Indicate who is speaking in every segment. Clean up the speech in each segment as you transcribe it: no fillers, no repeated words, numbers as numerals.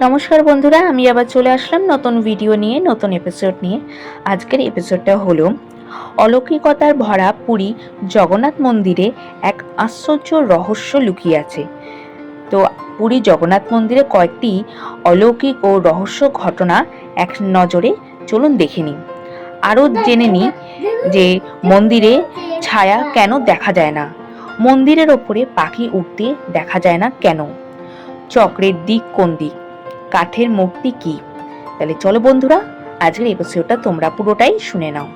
Speaker 1: নমস্কার বন্ধুরা, আমি আবার চলে আসলাম নতুন ভিডিও নিয়ে, নতুন এপিসোড নিয়ে। আজকের এপিসোডটা হলো অলৌকিকতার ভরা পুরী জগন্নাথ মন্দিরে এক আশ্চর্য রহস্য লুকিয়ে আছে। তো পুরী জগন্নাথ মন্দিরে কয়েকটি অলৌকিক ও রহস্য ঘটনা এক নজরে চলুন দেখে নিই। আরও জেনে নিই যে মন্দিরে ছায়া কেন দেখা যায় না, মন্দিরের ওপরে পাখি উঠতে দেখা যায় না কেন, চক্রের দিক কোন দিক, কাঠের মূর্তি কি। তাহলে চলো বন্ধুরা, আজকের এপিসোডটা তোমরা পুরোটাই শুনে নাও।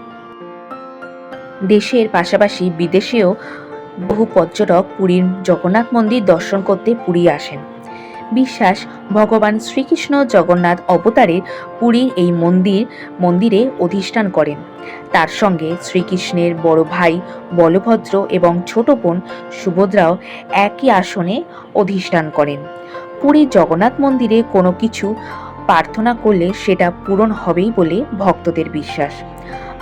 Speaker 1: দেশের পাশাপাশি বিদেশেও বহু পর্যটক পুরীর জগন্নাথ মন্দির দর্শন করতে পুরী আসেন। বিশ্বাস, ভগবান শ্রীকৃষ্ণ জগন্নাথ অবতারে পুরীর এই মন্দিরে অধিষ্ঠান করেন। তার সঙ্গে শ্রীকৃষ্ণের বড় ভাই বলভদ্র এবং ছোট বোন সুভদ্রাও একই আসনে অধিষ্ঠান করেন। পুরীর জগন্নাথ মন্দিরে কোনো কিছু প্রার্থনা করলে সেটা পূরণ হবেই বলে ভক্তদের বিশ্বাস।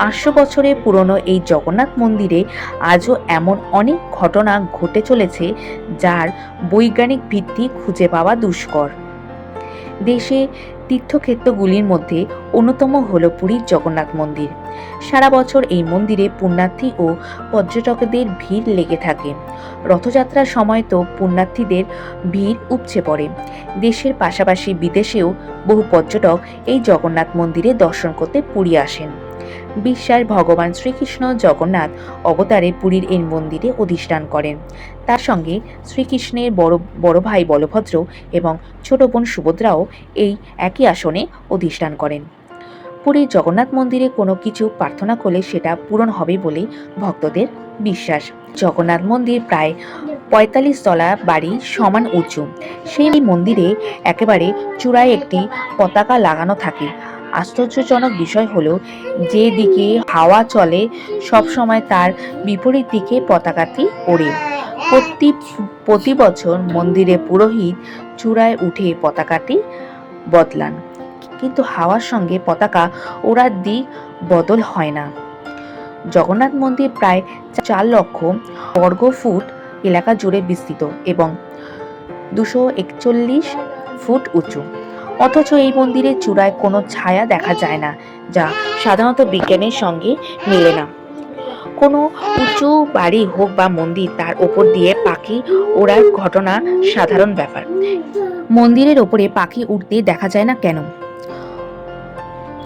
Speaker 1: ৮০০ বছরের পুরনো এই জগন্নাথ মন্দিরে আজও এমন অনেক ঘটনা ঘটে চলেছে যার বৈজ্ঞানিক ভিত্তি খুঁজে পাওয়া দুষ্কর। দেশে তীর্থক্ষেত্রগুলির মধ্যে অন্যতম হল পুরীর জগন্নাথ মন্দির। সারা বছর এই মন্দিরে পুণ্যার্থী ও পর্যটকদের ভিড় লেগে থাকে। রথযাত্রার সময় তো পুণ্যার্থীদের ভিড় উপচে পড়ে। দেশের পাশাপাশি বিদেশেও বহু পর্যটক এই জগন্নাথ মন্দিরে দর্শন করতে পুরী আসেন। বিশ্বাস, ভগবান শ্রীকৃষ্ণ জগন্নাথ অবতারে পুরীর এই মন্দিরে অধিষ্ঠান করেন। তার সঙ্গে শ্রীকৃষ্ণের বড় ভাই বলভদ্র এবং ছোট বোন সুভদ্রাও এই একই আসনে অধিষ্ঠান করেন। পুরীর জগন্নাথ মন্দিরে কোনো কিছু প্রার্থনা করলে সেটা পূরণ হবে বলে ভক্তদের বিশ্বাস। জগন্নাথ মন্দির প্রায় ৪৫ তলা বাড়ি সমান উঁচু। সেই মন্দিরে একেবারে চূড়ায় একটি পতাকা লাগানো থাকে। আশ্চর্যজনক বিষয় হলো, যে দিকে হাওয়া চলে সবসময় তার বিপরীত দিকে পতাকাটি ওড়ে। প্রতি বছর মন্দিরে পুরোহিত চূড়ায় উঠে পতাকাটি বদলান, কিন্তু হাওয়ার সঙ্গে পতাকা ওড়ার দিক বদল হয় না। জগন্নাথ মন্দির প্রায় ৪ লক্ষ বর্গ ফুট এলাকা জুড়ে বিস্তৃত এবং ২৪১ ফুট উঁচু। অথচ এই মন্দিরের চূড়ায় কোনো ছায়া দেখা যায় না, যা সাধারণত বিজ্ঞানের সঙ্গে মেলে না। কোনো উঁচু বাড়ি হোক বা মন্দির, তার ওপর দিয়ে পাখি ওড়ার ঘটনা সাধারণ ব্যাপার। মন্দিরের ওপরে পাখি উঠতে দেখা যায় না কেন?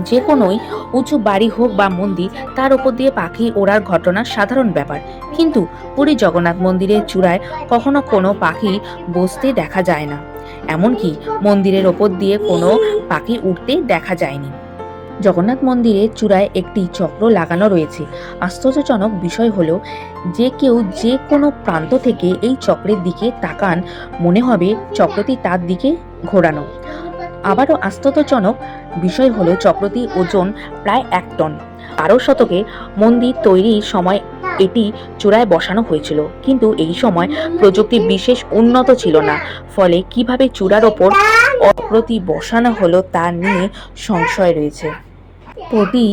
Speaker 1: যে কোনোই উঁচু বাড়ি হোক বা মন্দির, তার উপর দিয়ে পাখি ওড়ার ঘটনা সাধারণ ব্যাপার, কিন্তু পুরী জগন্নাথ মন্দিরের চূড়ায় কখনো কোনো পাখি বসতে দেখা যায় না। এমনকি মন্দিরের ওপর দিয়ে কোনো পাখি উঠতে দেখা যায়নি। জগন্নাথ মন্দিরের চূড়ায় একটি চক্র লাগানো রয়েছে। আশ্চর্যজনক বিষয় হলো, যে কেউ যে কোনো প্রান্ত থেকে এই চক্রের দিকে তাকান, মনে হবে চক্রটি তার দিকে ঘোরানো। আবারও আশ্চর্যজনক বিষয় হলো, চক্রটির ওজন প্রায় ১ টন। ১২ শতকে মন্দির তৈরির সময় এটি চূড়ায় বসানো হয়েছিল, কিন্তু এই সময় প্রযুক্তি বিশেষ উন্নত ছিল না। ফলে কিভাবে চূড়ার ওপর চক্রটি বসানো হলো তা নিয়ে সংশয় রয়েছে। প্রতি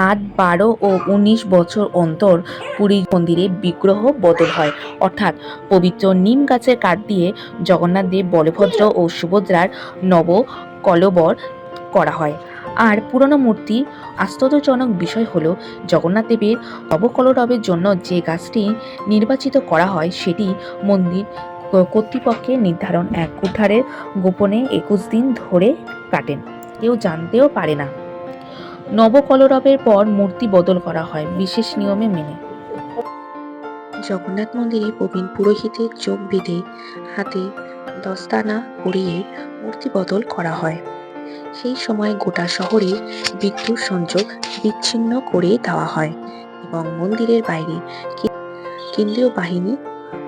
Speaker 1: ৮, ১২ ও ১৯ বছর অন্তর পুরী মন্দিরে বিগ্রহ বদল হয়, অর্থাৎ পবিত্র নিম গাছের কাঠ দিয়ে জগন্নাথ দেব, বলভদ্র ও সুভদ্রার নবকলেবর করা হয়। আর পুরনো মূর্তি। আশ্চর্যজনক বিষয় হলো, জগন্নাথ দেবের নবকলেবরের জন্য যে গাছটি নির্বাচিত করা হয় সেটি মন্দির কর্তৃপক্ষের নির্ধারণ এক কুঠারের গোপনে ২১ দিন ধরে কাটেন, কেউ জানতেও পারে না। নবকলেবরের পর মূর্তি বদল করা হয় বিশেষ নিয়মে মেনে।
Speaker 2: জগন্নাথ মন্দিরে প্রবীণ পুরোহিতের যোগ বিধে হাতে দস্তানা পরিয়ে মূর্তি বদল করা হয়। সেই সময় গোটা শহরে বিদ্যুৎ সংযোগ বিচ্ছিন্ন করে দেওয়া হয় এবং মন্দিরের বাইরে কেন্দ্রীয় বাহিনী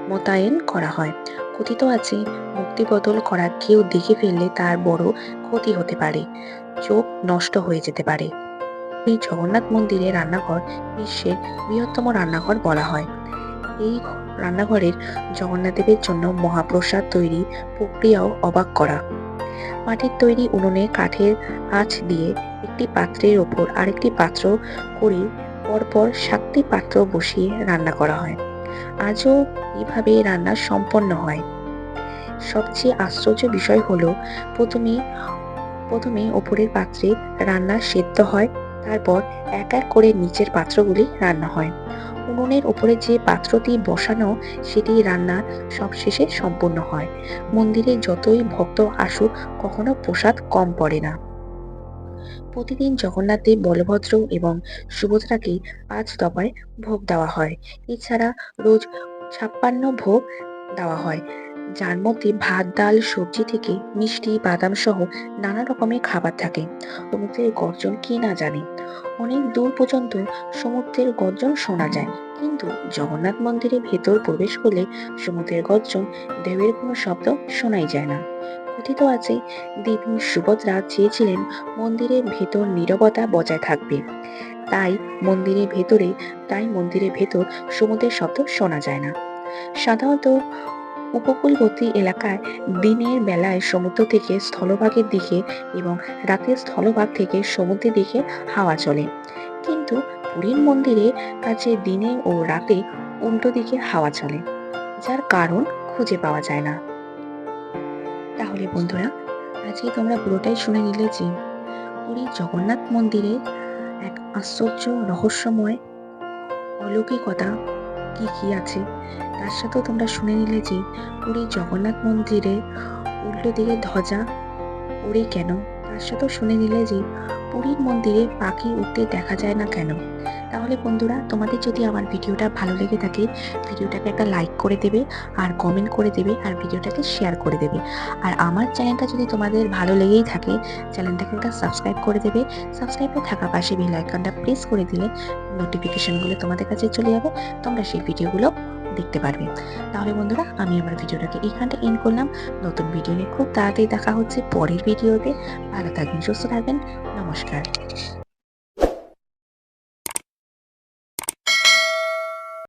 Speaker 2: মোতায়েন করা হয়। কথিত আছে, মূর্তি বদল করা কেউ দেখে ফেললে তার বড় ক্ষতি হতে পারে, চোখ নষ্ট হয়ে যেতে পারে। এই জগন্নাথ মন্দিরে রান্নাঘর বিশ্বের বৃহত্তম রান্নাঘর বলা হয়। এই রান্নাঘরের জগন্নাথদেবের জন্য মহাপ্রসাদ তৈরি প্রক্রিয়াও অবাক করা। মাটির তৈরি উনুনে কাঠের আঁচ দিয়ে একটি পাত্রের ওপর আরেকটি পাত্র করে পরপর ৭টি পাত্র বসিয়ে রান্না করা হয়। আজও এইভাবে রান্না সম্পন্ন হয়। সবচেয়ে আশ্চর্য বিষয় হলো প্রথমে প্রথমে ওপরের পাত্রে রান্না সেদ্ধ হয়, তারপর এক এক করে নিচের পাত্রগুলি রান্না হয়। উনুনের ওপরে যে পাত্রটি বসানো সেটি রান্না সবশেষে সম্পূর্ণ হয়। মন্দিরে যতই ভক্ত আসুক কখনো প্রসাদ কম পড়ে না। প্রতিদিন জগন্নাথ দেব, বলভদ্র এবং সুভদ্রাকে ৫ দফায় ভোগ দেওয়া হয়। এছাড়া রোজ ৫৬ ভোগ দেওয়া হয়, যার মধ্যে ভাত, ডাল, সবজি থেকে মিষ্টি, বাদাম সহ নানা রকমের খাবার থাকে। সমুদ্রের গর্জন কে না জানে? অনেক দূর পর্যন্ত সমুদ্রের গর্জন শোনা যায়, কিন্তু জগন্নাথ মন্দিরের ভেতর প্রবেশ করলে সমুদ্রের গর্জন, ঢেউয়ের কোনো শব্দ শোনাই যায় না। কথিত আছে, দেবী সুভদ্রা চেয়েছিলেন মন্দিরের ভেতর নীরবতা বজায় থাকবে, তাই মন্দিরের ভেতর সমুদ্রের শব্দ শোনা যায় না। সাধারণত উপকূলবর্তী এলাকায় দিনের বেলায় সমুদ্র থেকে স্থলভাগের দিকে এবং রাতের স্থলভাগ থেকে সমুদ্রের দিকে হাওয়া চলে, কিন্তু পুরীর মন্দিরের কাছে দিনে ও রাতে উল্টো দিকে হাওয়া চলে, যার কারণ খুঁজে পাওয়া যায় না। তাহলে বন্ধুরা, আজকে তোমরা পুরোটাই শুনে নিলে যে পুরীর জগন্নাথ মন্দিরে এক আশ্চর্য, রহস্যময় অলৌকিকতা কি কি আছে। তার সাথেও তোমরা শুনে নিলে যে পুরীর জগন্নাথ মন্দিরে উল্টো দিকে ধ্বজা ওড়ে কেন। তার সাথেও শুনে নিলে যে পুরীর মন্দিরে পাখি উঠতে দেখা যায় না কেন। তাহলে বন্ধুরা, তোমাদের যদি আমার ভিডিওটা ভালো লেগে থাকে, ভিডিওটাকে একটা লাইক করে দেবে, আর কমেন্ট করে দেবে, আর ভিডিওটাকে শেয়ার করে দেবে। আর আমার চ্যানেলটা যদি তোমাদের ভালো লেগেই থাকে, চ্যানেলটাকে একটা সাবস্ক্রাইব করে দেবে। সাবস্ক্রাইবে থাকা পাশে বেল আইকনটা প্রেস করে দিলে নোটিফিকেশনগুলো তোমাদের কাছে চলে যাবে, তোমরা সেই ভিডিওগুলো দেখতে পারবে। তাহলে বন্ধুরা, আমি আমার ভিডিওটাকে এখানটা এন্ড করলাম। নতুন ভিডিও নিয়ে খুব তাড়াতাড়ি দেখা হচ্ছে পরের ভিডিওতে। ভালো থাকবেন, সুস্থ থাকবেন। নমস্কার।